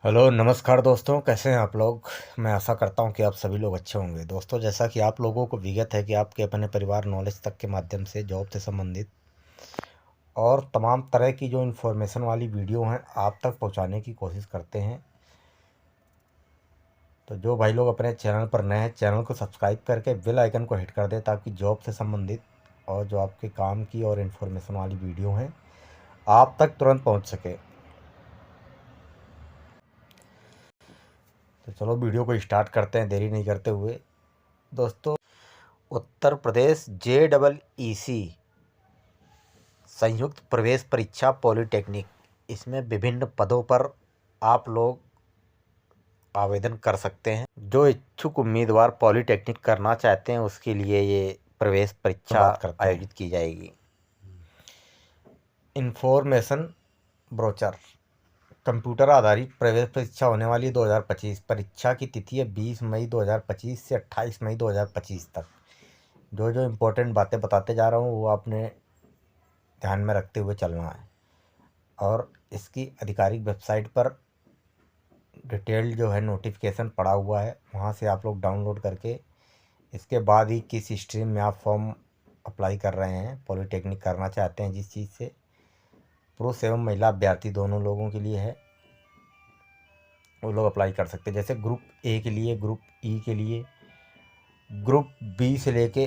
Hello नमस्कार दोस्तों, कैसे हैं आप लोग। मैं आशा करता हूं कि आप सभी लोग अच्छे होंगे। दोस्तों, जैसा कि आप लोगों को विगत है कि आपके अपने परिवार नॉलेज तक के माध्यम से जॉब से संबंधित और तमाम तरह की जो इन्फॉर्मेशन वाली वीडियो हैं आप तक पहुंचाने की कोशिश करते हैं। तो जो भाई लोग अपने चैनल पर नए हैं, चैनल को सब्सक्राइब करके बेल आइकन को हिट कर दें ताकि जॉब से संबंधित और जो आपके काम की और इन्फॉर्मेशन वाली वीडियो हैं आप तक तुरंत पहुँच सके। तो चलो वीडियो को स्टार्ट करते हैं देरी नहीं करते हुए। दोस्तों, उत्तर प्रदेश JEEC संयुक्त प्रवेश परीक्षा पॉलिटेक्निक, इसमें विभिन्न पदों पर आप लोग आवेदन कर सकते हैं। जो इच्छुक उम्मीदवार पॉलिटेक्निक करना चाहते हैं उसके लिए ये प्रवेश परीक्षा आयोजित की जाएगी। इन्फॉर्मेशन ब्रोचर, कंप्यूटर आधारित प्रवेश परीक्षा होने वाली 2025। परीक्षा की तिथि है 20 मई 2025 से 28 मई 2025 तक। जो जो इम्पोर्टेंट बातें बताते जा रहा हूँ वो आपने ध्यान में रखते हुए चलना है। और इसकी आधिकारिक वेबसाइट पर डिटेल जो है नोटिफिकेशन पड़ा हुआ है, वहाँ से आप लोग डाउनलोड करके इसके बाद ही किस स्ट्रीम में आप फॉर्म अप्लाई कर रहे हैं, पॉलिटेक्निक करना चाहते हैं जिस चीज़ से, पुरुष एवं महिला अभ्यर्थी दोनों लोगों के लिए है, वो लोग अप्लाई कर सकते हैं। जैसे ग्रुप ए के लिए, ग्रुप ई के लिए, ग्रुप बी से लेके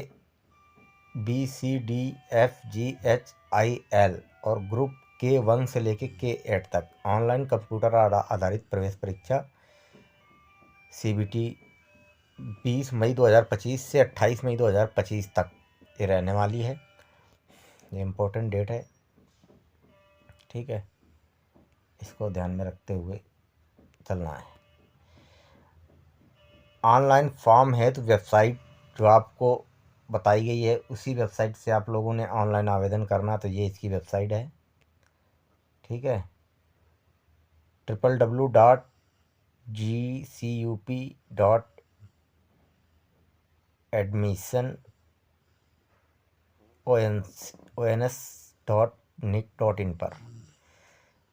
BCDFGHIL और ग्रुप K1 से लेके K8 तक ऑनलाइन कंप्यूटर आधारित प्रवेश परीक्षा CBT 20 मई 2025 से 28 मई 2025 तक ये रहने वाली है। ये इम्पोर्टेंट डेट है, ठीक है, इसको ध्यान में रखते हुए चलना है। ऑनलाइन फॉर्म है तो वेबसाइट जो आपको बताई गई है उसी वेबसाइट से आप लोगों ने ऑनलाइन आवेदन करना, तो ये इसकी वेबसाइट है, ठीक है। www.gcup.ons.nic.in पर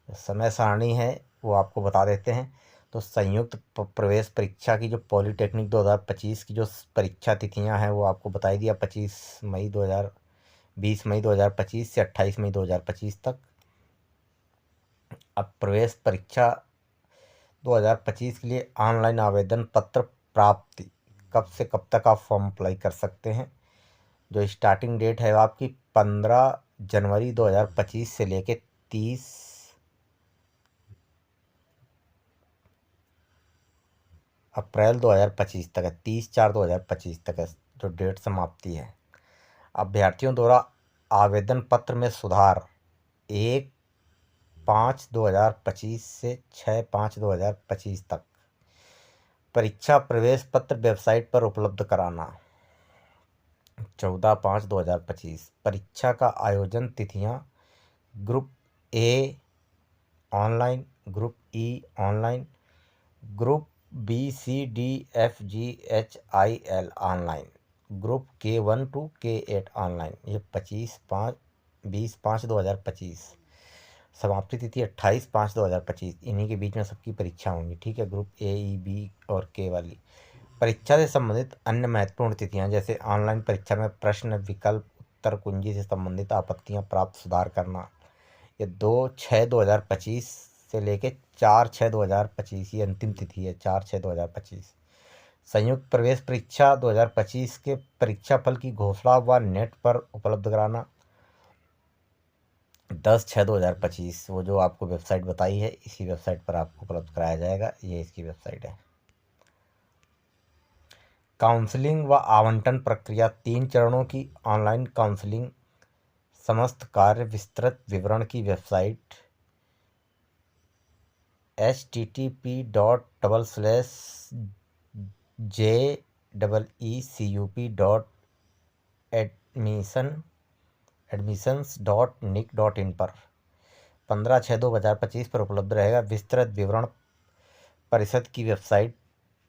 समय सारणी है वो आपको बता देते हैं। तो संयुक्त प्रवेश परीक्षा की जो पॉलिटेक्निक 2025 की जो परीक्षा तिथियां हैं वो आपको बताई दिया, 20 मई 2025 से 28 मई 2025 तक। अब प्रवेश परीक्षा 2025 के लिए ऑनलाइन आवेदन पत्र प्राप्ति कब से कब तक आप फॉर्म अप्लाई कर सकते हैं। जो स्टार्टिंग डेट है आपकी 15 जनवरी 2025 से लेके 30 अप्रैल 2025 तक है, 30/4/2025 तक है जो डेट समाप्ति है। अभ्यर्थियों द्वारा आवेदन पत्र में सुधार 1/5/2025 से 6/5/2025 तक। परीक्षा प्रवेश पत्र वेबसाइट पर उपलब्ध कराना 14/5/2025। परीक्षा का आयोजन तिथियां group A online, group E online, group BCDFGHIL online, group K1 to K8 online. ये 20/5/2025। समाप्ति तिथि 28/5/2025। इन्हीं के बीच में सबकी परीक्षा होंगी, ठीक है, ग्रुप A, E, B और K वाली। परीक्षा से संबंधित अन्य महत्वपूर्ण तिथियां जैसे ऑनलाइन परीक्षा में प्रश्न विकल्प उत्तर कुंजी से संबंधित आपत्तियां प्राप्त सुधार करना, ये 2/6/2025 से लेके 4/6/2025 ये अंतिम तिथि है, 4/6/2025। संयुक्त प्रवेश परीक्षा 2025 के परीक्षाफल की घोषणा व नेट पर उपलब्ध कराना 10/6/2025। वो जो आपको वेबसाइट बताई है इसी वेबसाइट पर आपको उपलब्ध कराया जाएगा, ये इसकी वेबसाइट है। काउंसलिंग व आवंटन प्रक्रिया 3 चरणों की ऑनलाइन काउंसलिंग, समस्त कार्य विस्तृत विवरण की वेबसाइट http://jeeec.admissions.nic.in पर 15/6/2025 पर उपलब्ध रहेगा। विस्तृत विवरण परिषद की वेबसाइट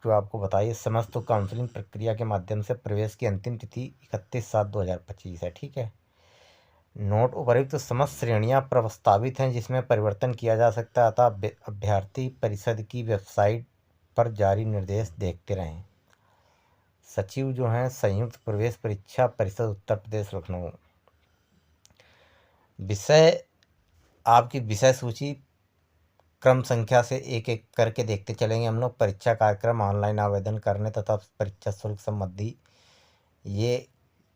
जो आपको बताइए, समस्त काउंसलिंग प्रक्रिया के माध्यम से प्रवेश की अंतिम तिथि 31/7/2025 है, ठीक है। नोट उपयुक्त समस्त श्रेणियां प्रस्तावित हैं जिसमें परिवर्तन किया जा सकता है, अतः अभ्यर्थी परिषद की वेबसाइट पर जारी निर्देश देखते रहें। सचिव जो हैं संयुक्त प्रवेश परीक्षा परिषद उत्तर प्रदेश लखनऊ। विषय, आपकी विषय सूची क्रम संख्या से एक एक करके देखते चलेंगे हम लोग। परीक्षा कार्यक्रम, ऑनलाइन आवेदन करने तथा परीक्षा शुल्क संबंधी ये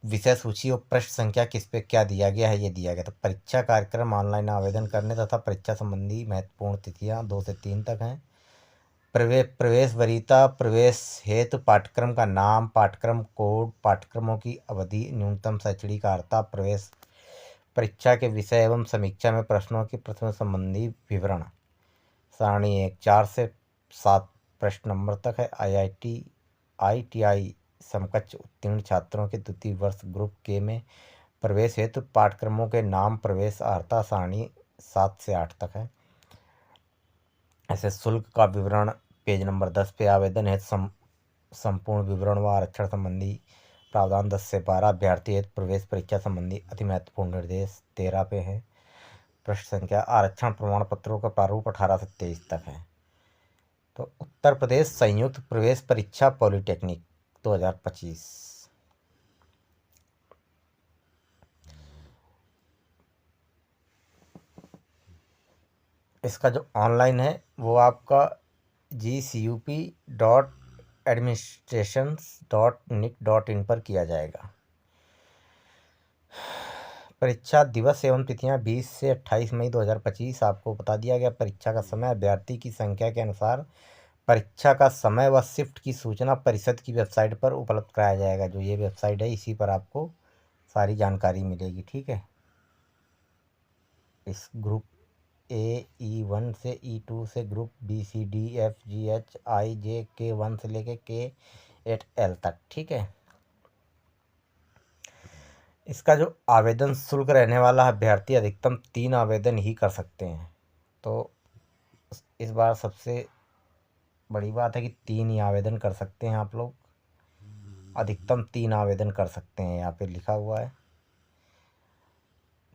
विषय सूची और प्रश्न संख्या किस पे क्या दिया गया है ये दिया गया। तो परीक्षा कार्यक्रम, ऑनलाइन आवेदन करने तथा परीक्षा संबंधी महत्वपूर्ण तिथियां 2 से 3 तक हैं। प्रवेश वरीयता, प्रवेश हेतु पाठ्यक्रम का नाम, पाठ्यक्रम कोड, पाठ्यक्रमों की अवधि, न्यूनतम शैक्षणिक अर्हता, प्रवेश परीक्षा के विषय एवं समीक्षा में प्रश्नों के प्रश्न संबंधी विवरण। सारणी 1 4 से 7 प्रश्न नंबर तक है। IITI समकक्ष उत्तीर्ण छात्रों के द्वितीय वर्ष ग्रुप के में प्रवेश हेतु पाठ्यक्रमों के नाम, प्रवेश अर्हता सारणी 7 से 8 तक है। ऐसे शुल्क का विवरण पेज नंबर 10 पे। आवेदन हेतु संपूर्ण विवरण व आरक्षण संबंधी प्रावधान 10 से 12। अभ्यर्थी हेतु प्रवेश परीक्षा संबंधी अति महत्वपूर्ण निर्देश 13 पे है। प्रश्न संख्या, आरक्षण प्रमाण पत्रों का प्रारूप 18 से 23 तक है। तो उत्तर प्रदेश संयुक्त प्रवेश परीक्षा पॉलिटेक्निक 2025, इसका जो ऑनलाइन है वो आपका gcup.administrations.nic.in पर किया जाएगा। परीक्षा दिवस एवं तिथियां 20 से 28 मई 2025 आपको बता दिया गया। परीक्षा का समय अभ्यर्थी की संख्या के अनुसार परीक्षा का समय व शिफ्ट की सूचना परिषद की वेबसाइट पर उपलब्ध कराया जाएगा। जो ये वेबसाइट है इसी पर आपको सारी जानकारी मिलेगी। ठीक है। इस ग्रुप E1 से E2 से ग्रुप BCDFGHIJ K1 से लेके K8L तक। ठीक है। इसका जो आवेदन शुल्क रहने वाला, अभ्यर्थी अधिकतम 3 आवेदन ही कर सकते हैं। तो इस बार सबसे बड़ी बात है कि 3 ही आवेदन कर सकते हैं आप लोग। अधिकतम 3 आवेदन कर सकते हैं, यहाँ पे लिखा हुआ है।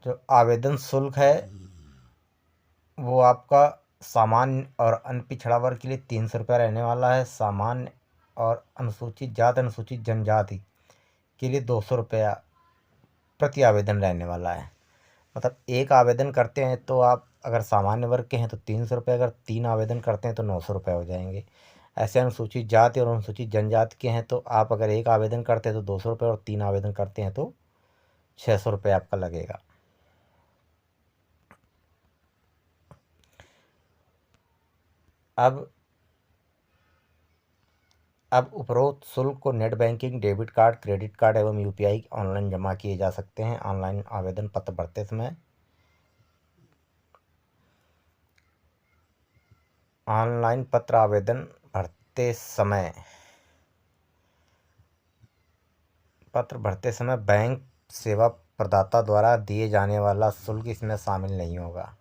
जो आवेदन शुल्क है वो आपका सामान्य और अन्य पिछड़ा वर्ग के लिए 300 रुपये रहने वाला है। सामान्य और अनुसूचित जाति, अनुसूचित जनजाति के लिए 200 रुपया प्रति आवेदन रहने वाला है। मतलब एक आवेदन करते हैं तो आप अगर सामान्य वर्ग के हैं तो 300 रुपये, अगर 3 आवेदन करते हैं तो 900 रुपये हो जाएंगे। ऐसे अनुसूचित जाति और अनुसूचित जनजाति के हैं तो आप अगर एक आवेदन करते हैं तो 200 रुपये और 3 आवेदन करते हैं तो 600 रुपये आपका लगेगा। अब उपरोक्त शुल्क को net banking, debit card, credit card एवं UPI ऑनलाइन जमा किए जा सकते हैं। ऑनलाइन आवेदन पत्र भरते समय बैंक सेवा प्रदाता द्वारा दिए जाने वाला शुल्क इसमें शामिल नहीं होगा।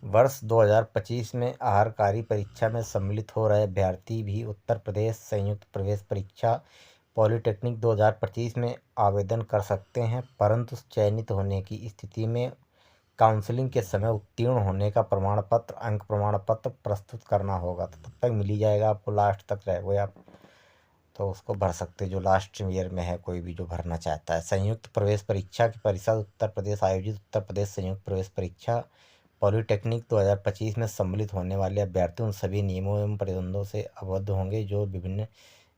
वर्ष 2025 में आहारकारी परीक्षा में सम्मिलित हो रहे अभ्यर्थी भी उत्तर प्रदेश संयुक्त प्रवेश परीक्षा पॉलिटेक्निक 2025 में आवेदन कर सकते हैं, परंतु चयनित होने की स्थिति में काउंसलिंग के समय उत्तीर्ण होने का प्रमाण पत्र, अंक प्रमाण पत्र प्रस्तुत करना होगा। तो तब तक मिल ही जाएगा आपको, लास्ट तक रहोगे आप तो उसको भर सकते, जो लास्ट ईयर में है कोई भी जो भरना चाहता है। संयुक्त प्रवेश परीक्षा की परिषद उत्तर प्रदेश आयोजित उत्तर प्रदेश संयुक्त प्रवेश परीक्षा पॉलिटेक्निक 2025 में सम्मिलित होने वाले अभ्यर्थी उन सभी नियमों एवं प्रतिबंधों से अवगत होंगे जो विभिन्न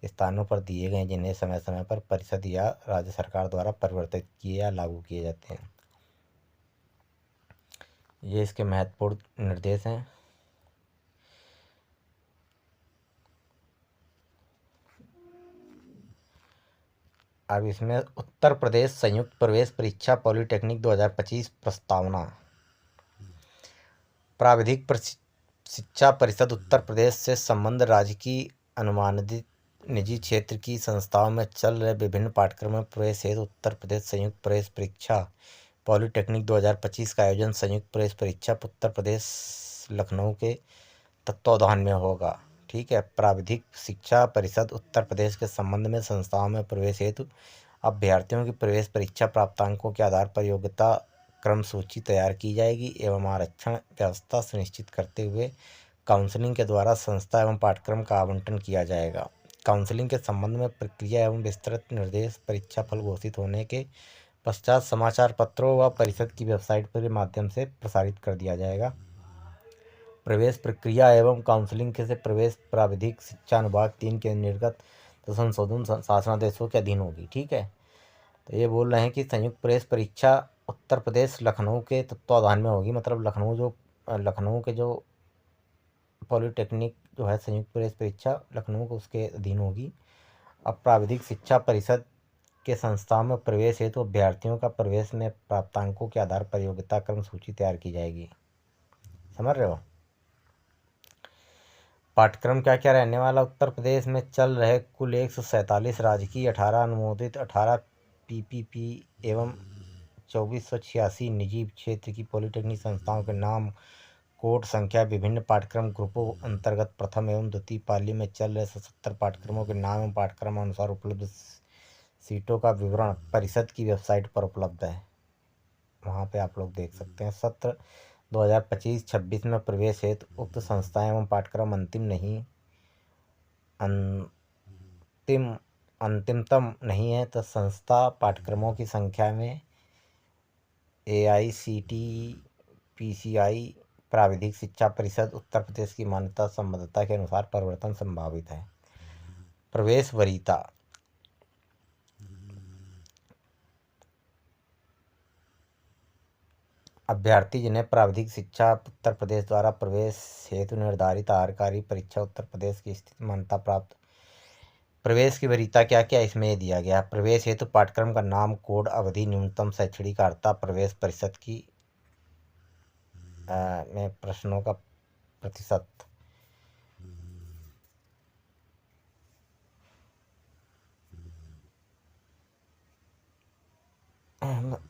स्थानों पर दिए गए, जिन्हें समय समय पर परिषद या राज्य सरकार द्वारा परिवर्तित किए या लागू किए जाते हैं। ये इसके महत्वपूर्ण निर्देश हैं। अब इसमें उत्तर प्रदेश संयुक्त प्रवेश परीक्षा पॉलिटेक्निक 2025 प्रस्तावना। प्राविधिक शिक्षा परिषद उत्तर प्रदेश से संबद्ध राज्य की अनुमानित निजी क्षेत्र की संस्थाओं में चल रहे विभिन्न पाठ्यक्रमों में प्रवेश हेतु उत्तर प्रदेश संयुक्त प्रवेश परीक्षा पॉलिटेक्निक 2025 का आयोजन संयुक्त प्रवेश परीक्षा उत्तर प्रदेश लखनऊ के तत्वावधान में होगा। ठीक है। प्राविधिक शिक्षा परिषद उत्तर प्रदेश के संबंध में संस्थाओं में प्रवेश हेतु अभ्यर्थियों की प्रवेश परीक्षा प्राप्तांकों के आधार पर योग्यता क्रम सूची तैयार की जाएगी एवं आरक्षण व्यवस्था सुनिश्चित करते हुए काउंसलिंग के द्वारा संस्था एवं पाठ्यक्रम का आवंटन किया जाएगा। काउंसलिंग के संबंध में प्रक्रिया एवं विस्तृत निर्देश परीक्षा फल घोषित होने के पश्चात समाचार पत्रों व परिषद की वेबसाइट पर के माध्यम से प्रसारित कर दिया जाएगा। प्रवेश प्रक्रिया एवं काउंसलिंग से प्रवेश प्राविधिक शिक्षा अनुभाग 3 के निर्गत तो संशोधन शासनादेशों के अधीन होगी। ठीक है, तो ये बोल रहे हैं कि संयुक्त प्रवेश परीक्षा उत्तर प्रदेश लखनऊ के तत्वाधान में होगी। मतलब लखनऊ के जो पॉलिटेक्निक जो है संयुक्त प्रवेश परीक्षा लखनऊ को उसके अधीन होगी। अब प्राविधिक शिक्षा परिषद के संस्थाओं में प्रवेश हेतु अभ्यर्थियों का प्रवेश में प्राप्तांकों के आधार पर योग्यता क्रम सूची तैयार की जाएगी। समझ रहे हो? पाठ्यक्रम क्या क्या रहने वाला? उत्तर प्रदेश में चल रहे कुल 147 राजकीय, 18 अनुमोदित, 18 पीपीपी एवं 2486 निजी क्षेत्र की पॉलिटेक्निक संस्थाओं के नाम, कोड संख्या, विभिन्न पाठ्यक्रम ग्रुपों अंतर्गत प्रथम एवं द्वितीय पाली में चल रहे 77 पाठ्यक्रमों के नाम एवं पाठ्यक्रम अनुसार उपलब्ध सीटों का विवरण परिषद की वेबसाइट पर उपलब्ध है। वहाँ पे आप लोग देख सकते हैं। सत्र 2025-26 में प्रवेश हेतु उक्त संस्थाएं एवं पाठ्यक्रम अंतिमतम नहीं है तो संस्था पाठ्यक्रमों की संख्या में AICTE PCI प्राविधिक शिक्षा परिषद उत्तर प्रदेश की मान्यता संबद्धता के अनुसार परिवर्तन संभावित है। प्रवेश वरीयता अभ्यर्थी जिन्हें प्राविधिक शिक्षा उत्तर प्रदेश द्वारा प्रवेश हेतु निर्धारित आहारकारी परीक्षा उत्तर प्रदेश की स्थित मान्यता प्राप्त। प्रवेश की वरीयता क्या क्या इसमें दिया गया? प्रवेश हेतु पाठ्यक्रम का नाम, कोड, अवधि, न्यूनतम शैक्षणिक अर्हता, प्रवेश परिषद की में प्रश्नों का प्रतिशत,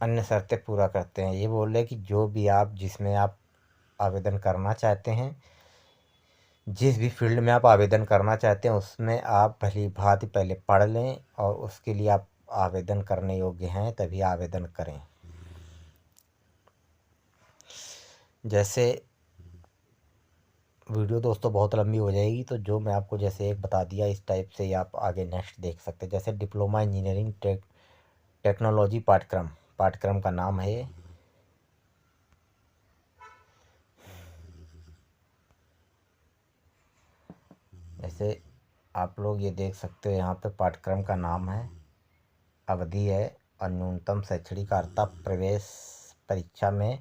अन्य शर्तें पूरा करते हैं। ये बोल रहे कि जो भी जिसमें आप आवेदन करना चाहते हैं, जिस भी फील्ड में आप आवेदन करना चाहते हैं उसमें आप भली भांति पहले पढ़ लें और उसके लिए आप आवेदन करने योग्य हैं तभी आवेदन करें। जैसे वीडियो दोस्तों बहुत लंबी हो जाएगी, तो जो मैं आपको जैसे एक बता दिया इस टाइप से ही आप आगे नेक्स्ट देख सकते हैं। जैसे डिप्लोमा इंजीनियरिंग टेक्नोलॉजी पाठ्यक्रम का नाम है। जैसे आप लोग ये देख सकते हो, यहाँ पे पाठ्यक्रम का नाम है, अवधि है और न्यूनतम शैक्षणिक अर्हता, प्रवेश परीक्षा में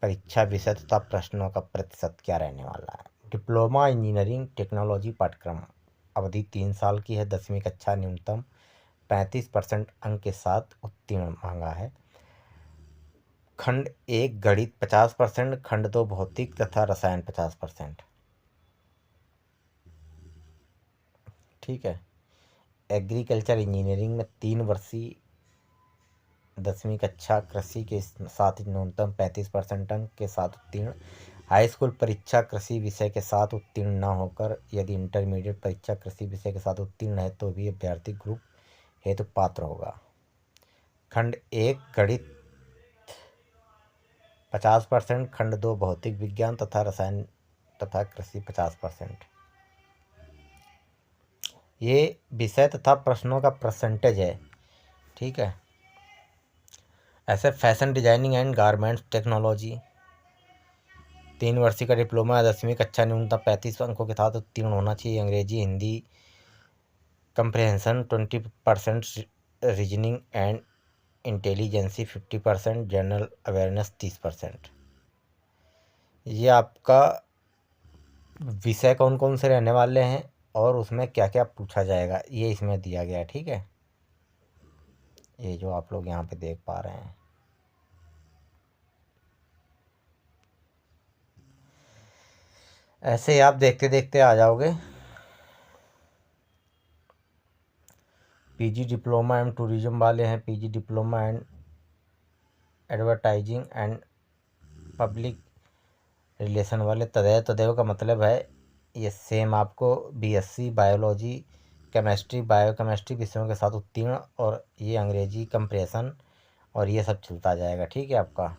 परीक्षा विषय तथा प्रश्नों का प्रतिशत क्या रहने वाला है। डिप्लोमा इंजीनियरिंग टेक्नोलॉजी पाठ्यक्रम अवधि 3 साल की है। 10वीं कक्षा न्यूनतम 35% अंक के साथ उत्तीर्ण मांगा है। खंड 1 गणित 50%, खंड 2 भौतिक तथा रसायन 50%। ठीक है। एग्रीकल्चर इंजीनियरिंग में 3 वर्षीय 10वीं कक्षा कृषि के साथ न्यूनतम 35% अंक के साथ उत्तीर्ण। हाई स्कूल परीक्षा कृषि विषय के साथ उत्तीर्ण न होकर यदि इंटरमीडिएट परीक्षा कृषि विषय के साथ उत्तीर्ण है तो भी अभ्यर्थी ग्रुप हेतु पात्र होगा। खंड 1 गणित 50%, खंड 2 भौतिक विज्ञान तथा रसायन तथा कृषि 50%। ये विषय तथा प्रश्नों का परसेंटेज है। ठीक है। ऐसे fashion designing and garments technology 3 वर्षीय का डिप्लोमा 10वीं कक्षा न्यूनतम 35 अंकों के साथ उत्तीर्ण होना चाहिए। अंग्रेजी Hindi comprehension 20%, reasoning and intelligence 50%, general awareness 30%। ये आपका विषय कौन कौन से रहने वाले हैं और उसमें क्या क्या पूछा जाएगा ये इसमें दिया गया है। ठीक है, ये जो आप लोग यहाँ पे देख पा रहे हैं। ऐसे ही आप देखते देखते आ जाओगे। पीजी डिप्लोमा एंड टूरिज्म वाले हैं, PG diploma and advertising and public relation वाले। तदेव का मतलब है ये सेम आपको बीएससी बायोलॉजी केमिस्ट्री बायोकेमिस्ट्री विषयों के साथ उत्तीर्ण, और ये अंग्रेजी कंप्रेशन और ये सब चलता जाएगा। ठीक है, आपका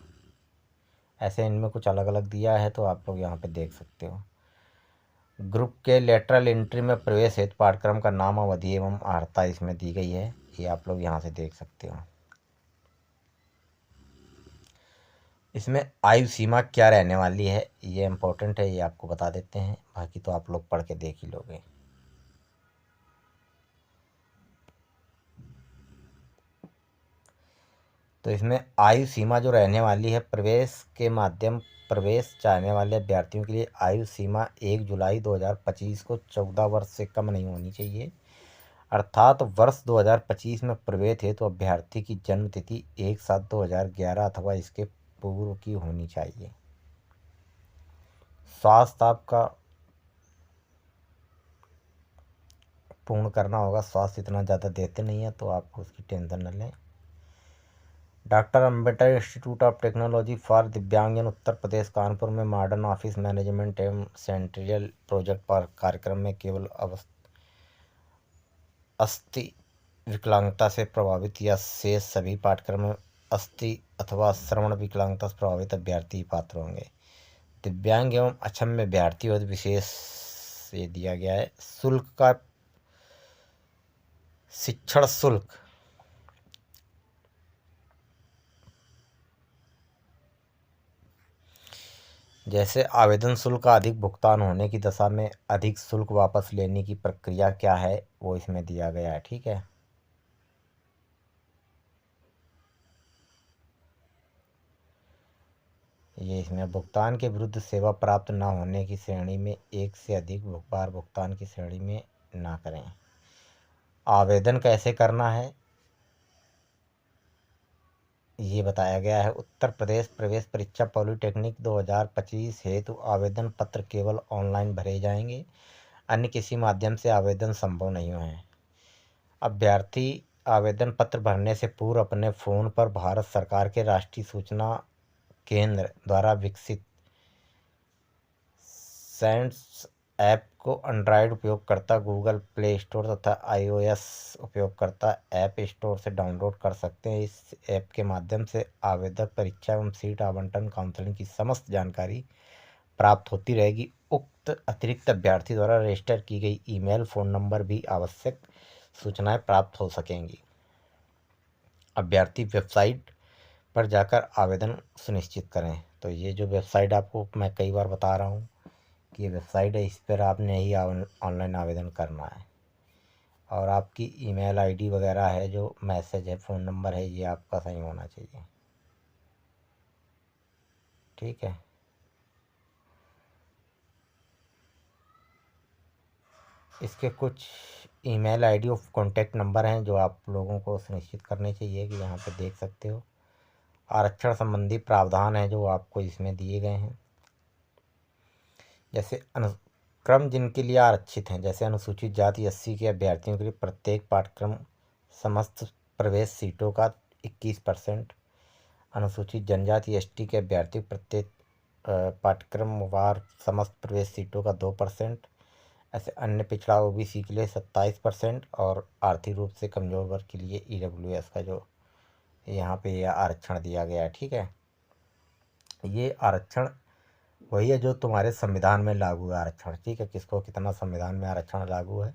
ऐसे इनमें कुछ अलग अलग दिया है तो आप लोग यहाँ पे देख सकते हो। ग्रुप के लेटरल एंट्री में प्रवेश हेतु पाठ्यक्रम का नाम, अवधि एवं अर्हता इसमें दी गई है, ये आप लोग यहाँ से देख सकते हो। इसमें आयु सीमा क्या रहने वाली है, ये इम्पोर्टेंट है, ये आपको बता देते हैं, बाकी तो आप लोग पढ़ के देख ही लोगे। तो इसमें आयु सीमा जो रहने वाली है, प्रवेश चाहने वाले अभ्यर्थियों के लिए आयु सीमा 1 जुलाई 2025 को 14 वर्ष से कम नहीं होनी चाहिए, अर्थात वर्ष 2025 में प्रवेश हेतु तो अभ्यर्थी की जन्म तिथि 1/7/2011 अथवा इसके पूर्व की होनी चाहिए। स्वास्थ्य आपका पूर्ण करना होगा, स्वास्थ्य इतना ज़्यादा देते नहीं है तो आप उसकी टेंशन न लें। Doctor Ambedkar institute of technology for दिव्यांगजन उत्तर प्रदेश कानपुर में मॉडर्न ऑफिस मैनेजमेंट एवं सेंट्रियल प्रोजेक्ट पर कार्यक्रम में केवल अस्थि विकलांगता से प्रभावित या शेष सभी पाठ्यक्रम में अस्थि अथवा श्रवण विकलांगता से प्रभावित अभ्यर्थी पात्र होंगे। दिव्यांग एवं अक्षम अभ्यर्थी और विशेष ये दिया गया है। शुल्क का शिक्षण शुल्क जैसे आवेदन शुल्क का अधिक भुगतान होने की दशा में अधिक शुल्क वापस लेने की प्रक्रिया क्या है वो इसमें दिया गया है। ठीक है, ये इसमें भुगतान के विरुद्ध सेवा प्राप्त न होने की श्रेणी में एक से अधिक बार भुगतान की श्रेणी में ना करें। आवेदन कैसे करना है ये बताया गया है। उत्तर प्रदेश प्रवेश परीक्षा पॉलिटेक्निक 2025 हेतु आवेदन पत्र केवल ऑनलाइन भरे जाएंगे, अन्य किसी माध्यम से आवेदन संभव नहीं है। अभ्यर्थी आवेदन पत्र भरने से पूर्व अपने फ़ोन पर भारत सरकार के राष्ट्रीय सूचना केंद्र द्वारा विकसित सेंस ऐप को एंड्रॉयड उपयोगकर्ता गूगल प्ले स्टोर तथा iOS उपयोगकर्ता ऐप स्टोर से डाउनलोड कर सकते हैं। इस ऐप के माध्यम से आवेदक परीक्षा एवं सीट आवंटन काउंसलिंग की समस्त जानकारी प्राप्त होती रहेगी। उक्त अतिरिक्त अभ्यर्थी द्वारा रजिस्टर की गई ईमेल, फ़ोन नंबर भी आवश्यक सूचनाएं प्राप्त हो सकेंगी। अभ्यर्थी वेबसाइट पर जाकर आवेदन सुनिश्चित करें। तो ये जो वेबसाइट आपको मैं कई बार बता रहा हूँ कि ये वेबसाइट है, इस पर आपने ही ऑनलाइन आवेदन करना है, और आपकी ईमेल आईडी वगैरह है, जो मैसेज है, फ़ोन नंबर है, ये आपका सही होना चाहिए। ठीक है, इसके कुछ ईमेल आईडी और कॉन्टैक्ट नंबर हैं जो आप लोगों को सुनिश्चित करने चाहिए कि यहाँ पे देख सकते हो। आरक्षण संबंधी प्रावधान है जो आपको इसमें दिए गए हैं। जैसे अनुक्रम जिनके लिए आरक्षित हैं, जैसे अनुसूचित जाति SC के अभ्यर्थियों के लिए प्रत्येक पाठ्यक्रम समस्त प्रवेश सीटों का 21%, अनुसूचित जनजाति ST के अभ्यर्थी प्रत्येक पाठ्यक्रम वार समस्त प्रवेश सीटों का 2%, ऐसे अन्य पिछड़ा OBC के लिए 27% और आर्थिक रूप से कमज़ोर वर्ग के लिए EWS का जो यहाँ पे यह आरक्षण दिया गया है। ठीक है, ये आरक्षण वही है जो तुम्हारे संविधान में लागू है आरक्षण। ठीक है, किसको कितना संविधान में आरक्षण लागू है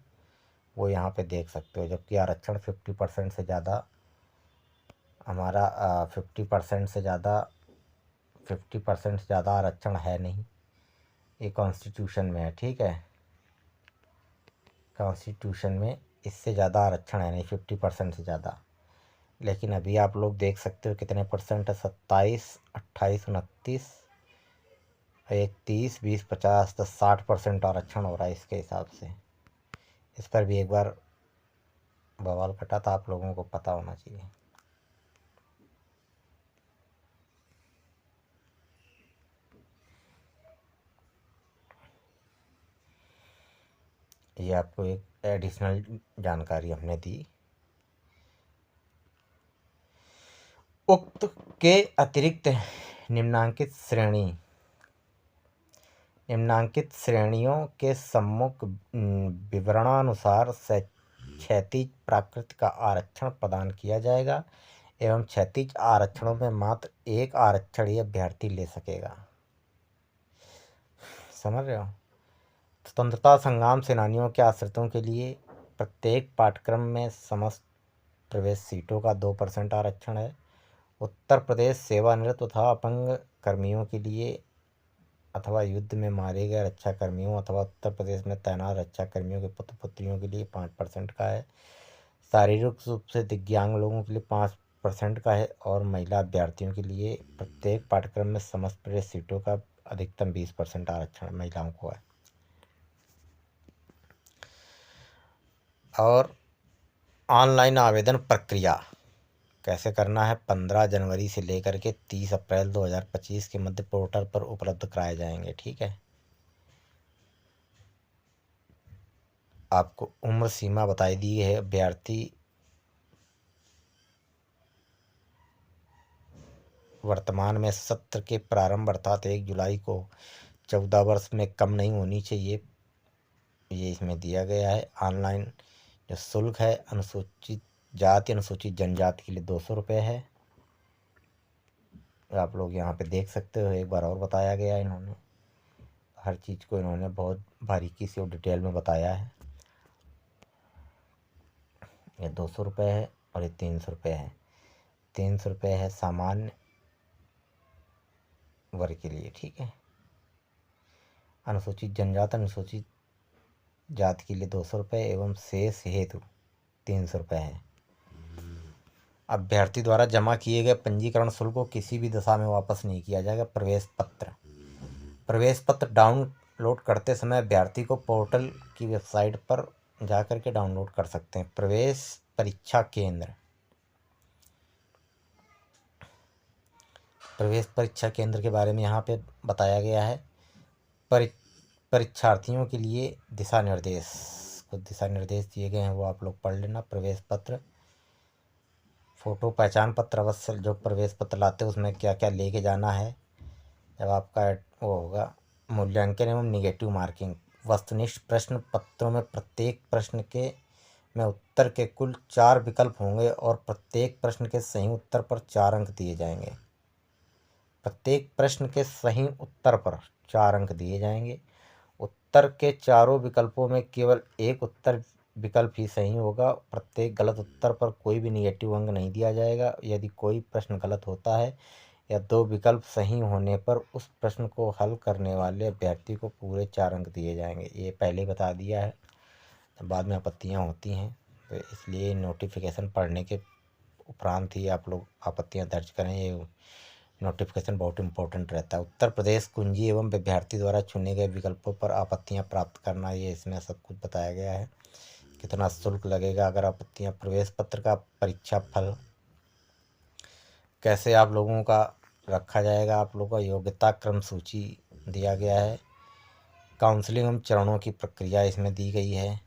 वो यहाँ पे देख सकते हो। जबकि आरक्षण 50% से ज़्यादा हमारा 50% से ज़्यादा आरक्षण है नहीं, ये कॉन्स्टिट्यूशन में है। ठीक है, कॉन्स्टिट्यूशन में इससे ज़्यादा आरक्षण है नहीं 50% से ज़्यादा। लेकिन अभी आप लोग देख सकते हो कितने परसेंट है, 27, 28, 29, 30, 20, 50, 60% आरक्षण हो रहा है इसके हिसाब से। इस पर भी एक बार बवाल फटा था, आप लोगों को पता होना चाहिए। ये आपको एक एडिशनल जानकारी हमने दी। उक्त के अतिरिक्त निम्नांकित श्रेणियों के सम्मुख विवरणानुसार क्षैतिज प्राकृतिक का आरक्षण प्रदान किया जाएगा एवं क्षैतिज आरक्षणों में मात्र एक आरक्षण ही अभ्यर्थी ले सकेगा। समझ रहे हो? स्वतंत्रता संग्राम सेनानियों के आश्रितों के लिए प्रत्येक पाठ्यक्रम में समस्त प्रवेश सीटों का 2% आरक्षण है। उत्तर प्रदेश सेवानिवृत्त तथा अपंग कर्मियों के लिए अथवा युद्ध में मारे गए रक्षा कर्मियों अथवा उत्तर प्रदेश में तैनात रक्षा कर्मियों के पुत्र पुत्रियों के लिए 5% का है। शारीरिक रूप से दिव्यांग लोगों के लिए 5% का है और महिला अभ्यर्थियों के लिए प्रत्येक पाठ्यक्रम में समस्त प्रवेश सीटों का अधिकतम 20% आरक्षण महिलाओं को है। और ऑनलाइन आवेदन प्रक्रिया कैसे करना है? 15 जनवरी से लेकर के 30 अप्रैल 2025 के मध्य पोर्टल पर उपलब्ध कराए जाएंगे। ठीक है। आपको उम्र सीमा बताई दी है। अभ्यर्थी वर्तमान में सत्र के प्रारंभ अर्थात 1 जुलाई को 14 वर्ष में कम नहीं होनी चाहिए, ये इसमें दिया गया है। ऑनलाइन जो शुल्क है अनुसूचित जाति अनुसूचित जनजाति के लिए 200 रुपये है। आप लोग यहाँ पे देख सकते हो, एक बार और बताया गया है। इन्होंने हर चीज़ को इन्होंने बहुत बारीकी से और डिटेल में बताया है। ये 200 रुपये है और ये 300 रुपये है। 300 रुपये है सामान्य वर्ग के लिए। ठीक है। अनुसूचित जनजाति अनुसूचित जाति के लिए 200 रुपये एवं शेष हेतु 300 रुपये है। अभ्यर्थी द्वारा जमा किए गए पंजीकरण शुल्क को किसी भी दशा में वापस नहीं किया जाएगा। प्रवेश पत्र डाउनलोड करते समय अभ्यर्थी को पोर्टल की वेबसाइट पर जाकर के डाउनलोड कर सकते हैं। प्रवेश परीक्षा केंद्र के बारे में यहाँ पे बताया गया है। परीक्षार्थियों के लिए कुछ दिशा निर्देश दिए गए हैं, वो आप लोग पढ़ लेना। प्रवेश पत्र, फ़ोटो पहचान पत्र अवश्य, जो प्रवेश पत्र लाते हैं उसमें क्या क्या लेके जाना है। जब आपका वो होगा मूल्यांकन एवं निगेटिव मार्किंग। वस्तुनिष्ठ प्रश्न पत्रों में प्रत्येक प्रश्न के में उत्तर के कुल 4 विकल्प होंगे और प्रत्येक प्रश्न के सही उत्तर पर 4 अंक दिए जाएंगे। प्रत्येक प्रश्न के सही उत्तर पर 4 अंक दिए जाएंगे। उत्तर के चारों विकल्पों में केवल एक उत्तर विकल्प ही सही होगा। प्रत्येक गलत उत्तर पर कोई भी निगेटिव अंक नहीं दिया जाएगा। यदि कोई प्रश्न गलत होता है या 2 विकल्प सही होने पर उस प्रश्न को हल करने वाले अभ्यर्थी को पूरे 4 अंक दिए जाएंगे। ये पहले ही बता दिया है, बाद में आपत्तियां होती हैं, तो इसलिए नोटिफिकेशन पढ़ने के उपरांत ही आप लोग आपत्तियां दर्ज करें। ये नोटिफिकेशन बहुत इंपॉर्टेंट रहता है। उत्तर प्रदेश कुंजी एवं अभ्यर्थी द्वारा चुने गए विकल्पों पर आपत्तियां प्राप्त करना, ये इसमें सब कुछ बताया गया है। कितना शुल्क लगेगा अगर आपत्तियां। प्रवेश पत्र का परीक्षा फल कैसे आप लोगों का रखा जाएगा। आप लोगों का योग्यता क्रम सूची दिया गया है। काउंसलिंग एवं चरणों की प्रक्रिया इसमें दी गई है।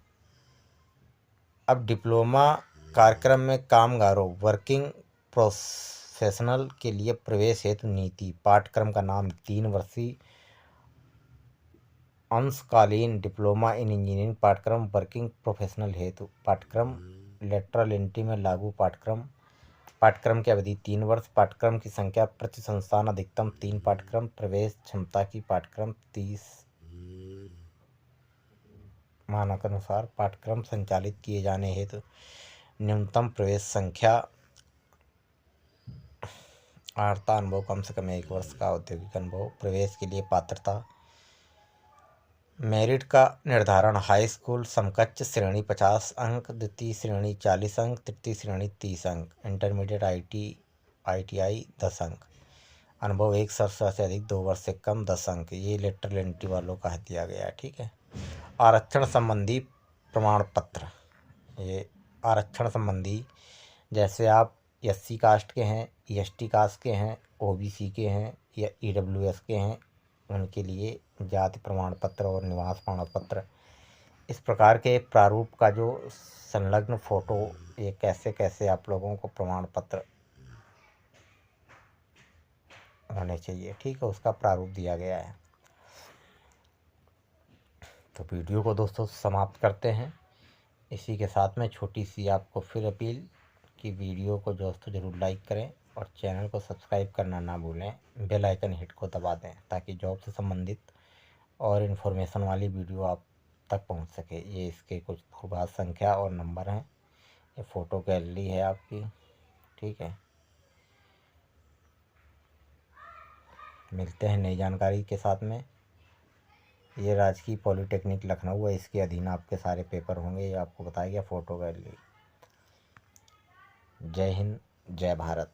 अब डिप्लोमा कार्यक्रम में कामगारों वर्किंग प्रोफेशनल के लिए प्रवेश हेतु नीति। पाठ्यक्रम का नाम 3 वर्षीय अंशकालीन डिप्लोमा इन इंजीनियरिंग पाठ्यक्रम। वर्किंग प्रोफेशनल हेतु पाठ्यक्रम लेटरल एंट्री में लागू पाठ्यक्रम। पाठ्यक्रम की अवधि 3 वर्ष। पाठ्यक्रम की संख्या प्रति संस्थान अधिकतम 3 पाठ्यक्रम। प्रवेश क्षमता की पाठ्यक्रम 30 मानक अनुसार पाठ्यक्रम संचालित किए जाने हेतु न्यूनतम प्रवेश संख्या। आर्ता अनुभव कम से कम 1 वर्ष का औद्योगिक अनुभव। प्रवेश के लिए पात्रता मेरिट का निर्धारण हाई स्कूल समकक्ष श्रेणी 50 अंक, द्वितीय श्रेणी 40 अंक, तृतीय श्रेणी 30 अंक, इंटरमीडिएट ITI 10 अंक। अनुभव 1 वर्ष से अधिक 2 वर्ष से कम 10 अंक। ये लेटरल एंट्री वालों का दिया गया है। ठीक है। आरक्षण संबंधी प्रमाण पत्र। ये आरक्षण संबंधी, जैसे आप SC कास्ट के हैं, ST कास्ट के हैं, OBC के हैं या EWS के हैं, उनके लिए जाति प्रमाण पत्र और निवास प्रमाण पत्र, इस प्रकार के प्रारूप का जो संलग्न फ़ोटो, ये कैसे कैसे आप लोगों को प्रमाण पत्र होने चाहिए। ठीक है, उसका प्रारूप दिया गया है। तो वीडियो को दोस्तों समाप्त करते हैं। इसी के साथ में छोटी सी आपको फिर अपील कि वीडियो को दोस्तों ज़रूर लाइक करें और चैनल को सब्सक्राइब करना ना भूलें, बेल आइकन हिट को दबा दें ताकि जॉब से संबंधित और इन्फॉर्मेशन वाली वीडियो आप तक पहुंच सके। ये इसके कुछ दूरभाष संख्या और नंबर हैं, ये फ़ोटो गैलरी है आपकी, ठीक है। मिलते हैं नई जानकारी के साथ में। ये राजकीय पॉलिटेक्निक लखनऊ है, इसके अधीन आपके सारे पेपर होंगे, ये आपको बताया गया फ़ोटो गैलरी। जय हिंद, जय भारत।